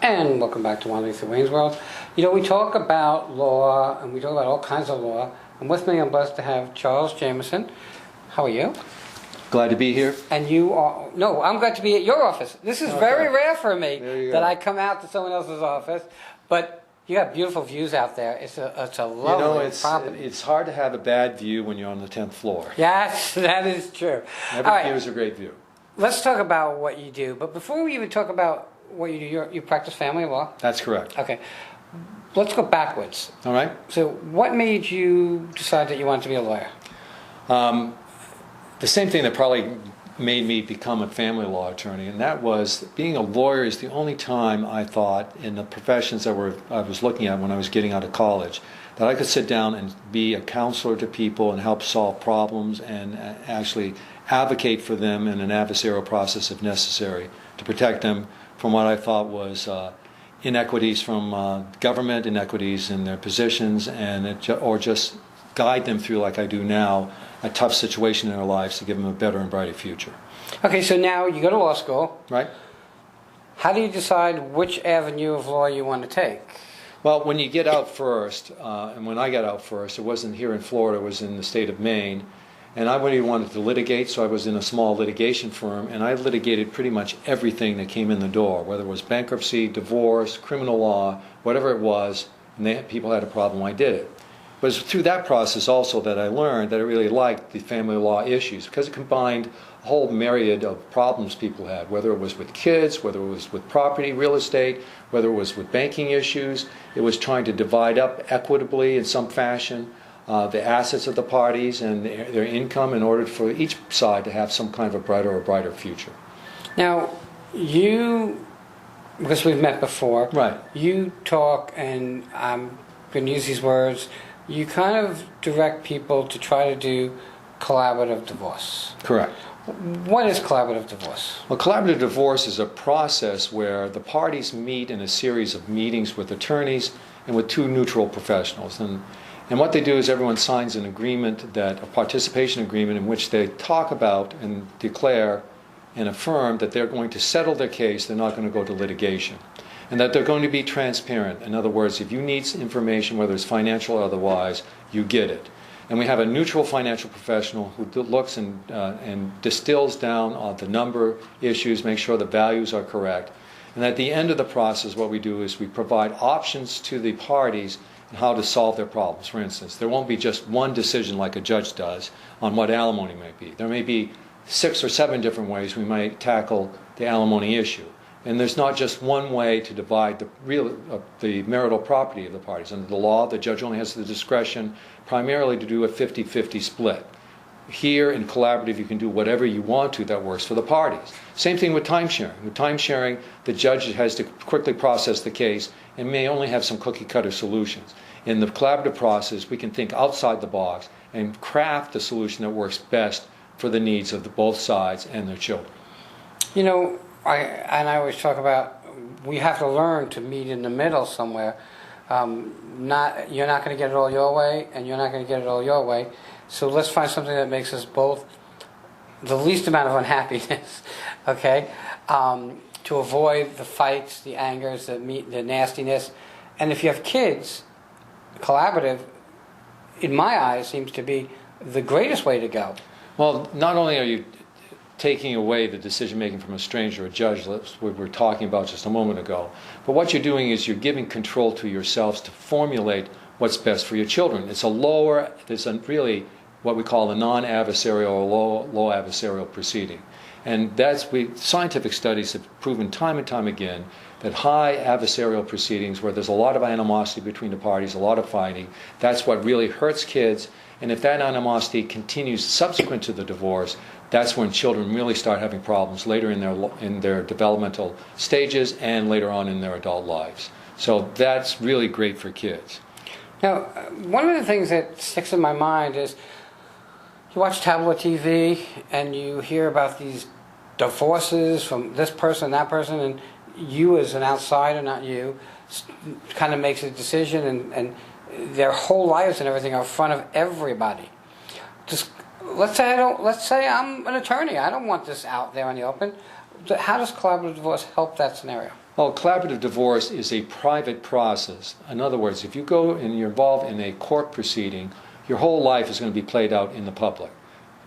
And welcome back to Wandering Through Wayne's World. You know, we talk about law, and we talk about all kinds of law. And with me, I'm blessed to have Charles Jamieson. How are you? Glad to be here. And you are... No, I'm glad to be at your office. This is very rare for me that I come out to someone else's office. But you got beautiful views out there. It's a lovely property. It's hard to have a bad view when you're on the 10th floor. Yes, that is true. Every view is a great view. Let's talk about what you do. But before we even talk about what you do, you practice family law? That's correct. Okay. Let's go backwards. All right. So what made you decide that you wanted to be a lawyer? The same thing that probably made me become a family law attorney, and that was being a lawyer is the only time I thought in the professions that I was looking at when I was getting out of college that I could sit down and be a counselor to people and help solve problems and actually advocate for them in an adversarial process if necessary to protect them from what I thought was inequities from government, inequities in their positions, or just guide them through, like I do now, a tough situation in their lives to give them a better and brighter future. Okay, so now you go to law school. Right. How do you decide which avenue of law you want to take? Well, when you get out first, and when I got out first, it wasn't here in Florida, it was in the state of Maine. And I really wanted to litigate, so I was in a small litigation firm, and I litigated pretty much everything that came in the door, whether it was bankruptcy, divorce, criminal law, whatever it was, and people had a problem, I did it. But it was through that process also that I learned that I really liked the family law issues, because it combined a whole myriad of problems people had, whether it was with kids, whether it was with property, real estate, whether it was with banking issues. It was trying to divide up equitably in some fashion the assets of the parties and their income in order for each side to have some kind of a brighter future. Now, you, because we've met before, right? You talk, and I'm going to use these words, you kind of direct people to try to do collaborative divorce. Correct. What is collaborative divorce? Well, collaborative divorce is a process where the parties meet in a series of meetings with attorneys and with two neutral professionals. And what they do is everyone signs an agreement, a participation agreement, in which they talk about and declare and affirm that they're going to settle their case, they're not going to go to litigation, and that they're going to be transparent. In other words, if you need information, whether it's financial or otherwise, you get it. And we have a neutral financial professional who looks and distills down on the number of issues, make sure the values are correct. And at the end of the process, what we do is we provide options to the parties on how to solve their problems. For instance, there won't be just one decision like a judge does on what alimony might be. There may be 6 or 7 different ways we might tackle the alimony issue. And there's not just one way to divide the marital property of the parties. Under the law, the judge only has the discretion primarily to do a 50-50 split. Here in collaborative, you can do whatever you want to that works for the parties. Same thing with timesharing. With timesharing, the judge has to quickly process the case and may only have some cookie-cutter solutions. In the collaborative process, we can think outside the box and craft the solution that works best for the needs of both sides and their children. You know, I always talk about we have to learn to meet in the middle somewhere. You're not going to get it all your way, and you're not going to get it all your way. So let's find something that makes us both the least amount of unhappiness, okay? To avoid the fights, the angers, the nastiness. And if you have kids, collaborative, in my eyes, seems to be the greatest way to go. Well, not only are you taking away the decision-making from a stranger, a judge, that's what we were talking about just a moment ago, but what you're doing is you're giving control to yourselves to formulate what's best for your children. It's really what we call a non-adversarial or low adversarial proceeding. And scientific studies have proven time and time again that high adversarial proceedings, where there's a lot of animosity between the parties, a lot of fighting, that's what really hurts kids. And if that animosity continues subsequent to the divorce, that's when children really start having problems later in their developmental stages and later on in their adult lives. So that's really great for kids. Now, one of the things that sticks in my mind is you watch tabloid TV and you hear about these divorces from this person, that person, and you as an outsider, not you, kind of makes a decision, and their whole lives and everything are in front of everybody. Just let's say I'm an attorney. I don't want this out there in the open. How does collaborative divorce help that scenario? Well, collaborative divorce is a private process. In other words, if you go and you're involved in a court proceeding, your whole life is going to be played out in the public.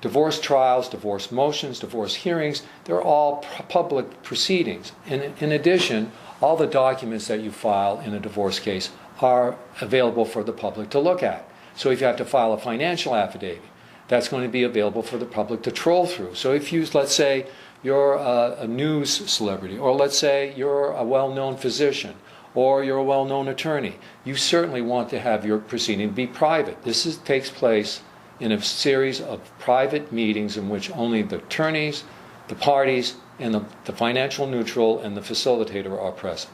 Divorce trials, divorce motions, divorce hearings, they're all public proceedings. In addition, all the documents that you file in a divorce case are available for the public to look at. So if you have to file a financial affidavit, that's going to be available for the public to troll through. So if you, let's say, you're a news celebrity, or let's say you're a well-known physician, or you're a well-known attorney, you certainly want to have your proceeding be private. This takes place in a series of private meetings in which only the attorneys, the parties, and the financial neutral and the facilitator are present.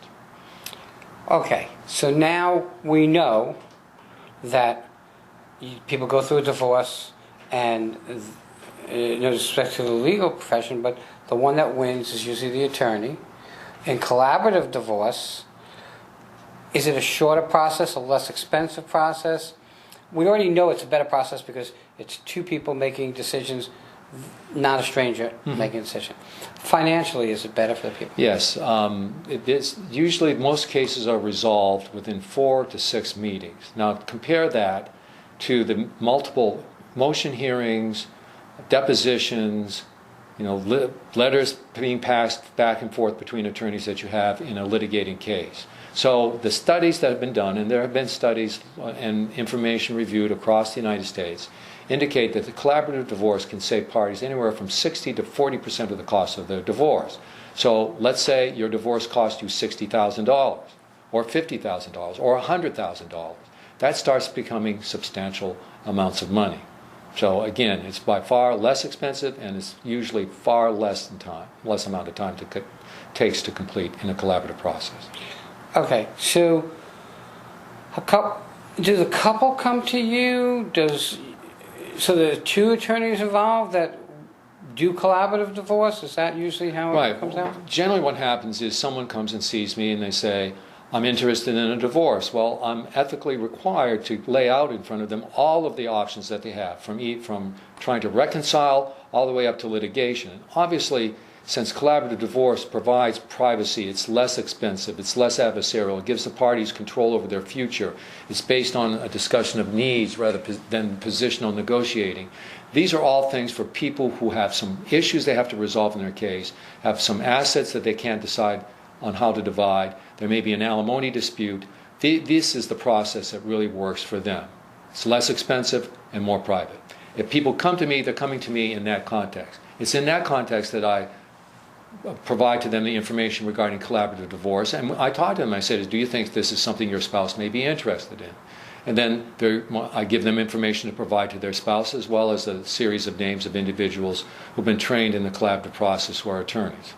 Okay, so now we know that people go through a divorce, and no respect to the legal profession, but the one that wins is usually the attorney. In collaborative divorce, is it a shorter process, a less expensive process? We already know it's a better process because it's two people making decisions, not a stranger making a decision. Financially, is it better for the people? Yes. It is, usually most cases are resolved within 4 to 6 meetings. Now compare that to the multiple motion hearings, depositions, letters being passed back and forth between attorneys that you have in a litigating case. So the studies that have been done, and there have been studies and information reviewed across the United States, indicate that the collaborative divorce can save parties anywhere from 60 to 40% of the cost of their divorce. So let's say your divorce cost you $60,000 or $50,000 or $100,000. That starts becoming substantial amounts of money. So again, it's by far less expensive, and it's usually far less amount of time takes to complete in a collaborative process. Okay, so does a couple come to you? So there are two attorneys involved that do collaborative divorce? Is that usually how it comes out? Generally what happens is someone comes and sees me and they say, I'm interested in a divorce. Well, I'm ethically required to lay out in front of them all of the options that they have, from trying to reconcile all the way up to litigation. And obviously, since collaborative divorce provides privacy, it's less expensive, it's less adversarial, it gives the parties control over their future. It's based on a discussion of needs rather than positional negotiating. These are all things for people who have some issues they have to resolve in their case, have some assets that they can't decide on how to divide. There may be an alimony dispute. This is the process that really works for them. It's less expensive and more private. If people come to me, they're coming to me in that context. It's in that context that I provide to them the information regarding collaborative divorce. And I talk to them, I said, do you think this is something your spouse may be interested in? And then I give them information to provide to their spouse, as well as a series of names of individuals who've been trained in the collaborative process who are attorneys.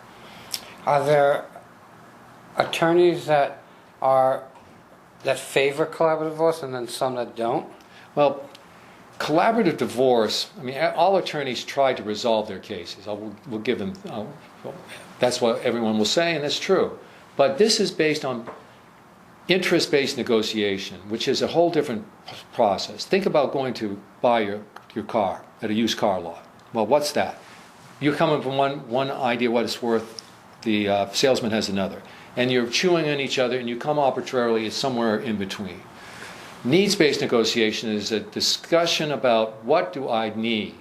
Are there attorneys that favor collaborative divorce and then some that don't? Well, collaborative divorce, all attorneys try to resolve their cases. We'll give them, that's what everyone will say, and that's true. But this is based on interest-based negotiation, which is a whole different process. Think about going to buy your car at a used car lot. Well, what's that? You're coming from one idea what it's worth, the salesman has another. And you're chewing on each other, and you come arbitrarily at somewhere in between. Needs-based negotiation is a discussion about what do I need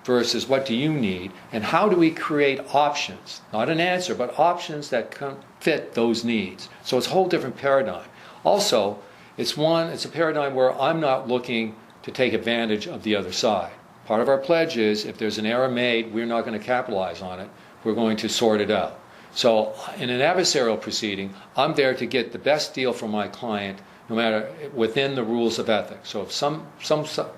versus what do you need, and how do we create options, not an answer, but options that fit those needs. So it's a whole different paradigm. Also, it's a paradigm where I'm not looking to take advantage of the other side. Part of our pledge is if there's an error made, we're not going to capitalize on it. We're going to sort it out. So in an adversarial proceeding, I'm there to get the best deal for my client, no matter within the rules of ethics. So if some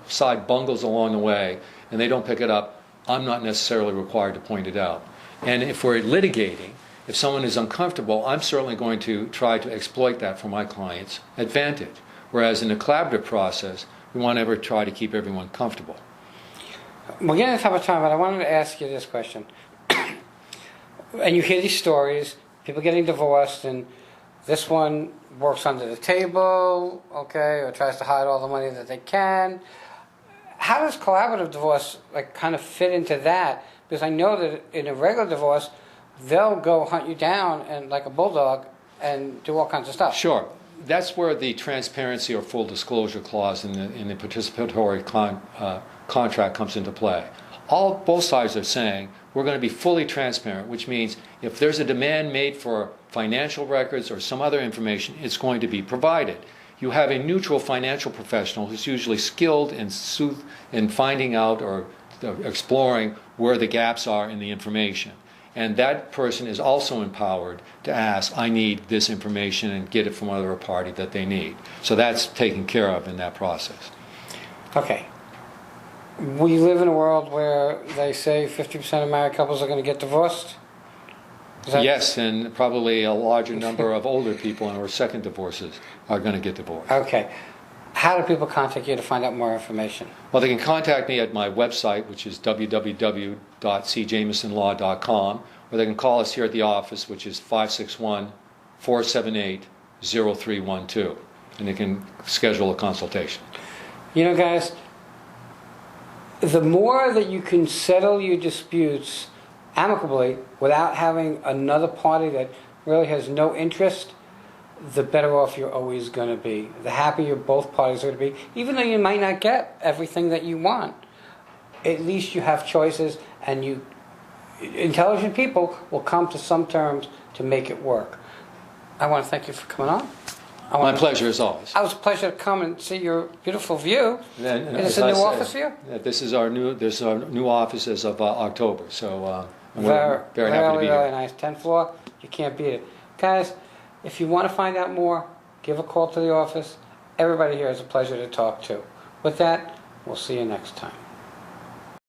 side bungles along the way and they don't pick it up, I'm not necessarily required to point it out. And if we're litigating, if someone is uncomfortable, I'm certainly going to try to exploit that for my client's advantage. Whereas in a collaborative process, we want to ever try to keep everyone comfortable. We're getting to time, but I wanted to ask you this question. And you hear these stories, people getting divorced, and this one works under the table, okay, or tries to hide all the money that they can. How does collaborative divorce kind of fit into that? Because I know that in a regular divorce, they'll go hunt you down and like a bulldog and do all kinds of stuff. Sure. That's where the transparency or full disclosure clause in the participatory contract comes into play. Both sides are saying we're going to be fully transparent, which means if there's a demand made for financial records or some other information, it's going to be provided. You have a neutral financial professional who's usually skilled in finding out or exploring where the gaps are in the information. And that person is also empowered to ask, I need this information, and get it from another party that they need. So that's taken care of in that process. Okay. We live in a world where they say 50% of married couples are going to get divorced? Yes, and probably a larger number of older people or second divorces are going to get divorced. Okay. How do people contact you to find out more information? Well, they can contact me at my website, which is www.cjamisonlaw.com, or they can call us here at the office, which is 561-478-0312, and they can schedule a consultation. You know, guys, the more that you can settle your disputes amicably without having another party that really has no interest, the better off you're always going to be. The happier both parties are going to be. Even though you might not get everything that you want, at least you have choices, and intelligent people will come to some terms to make it work. I want to thank you for coming on. My pleasure, as always. It was a pleasure to come and see your beautiful view. And Is this a new office for you? This is our new office as of October, so we're very happy to be here. Very nice. 10th floor, you can't beat it. Guys, if you want to find out more, give a call to the office. Everybody here is a pleasure to talk to. With that, we'll see you next time.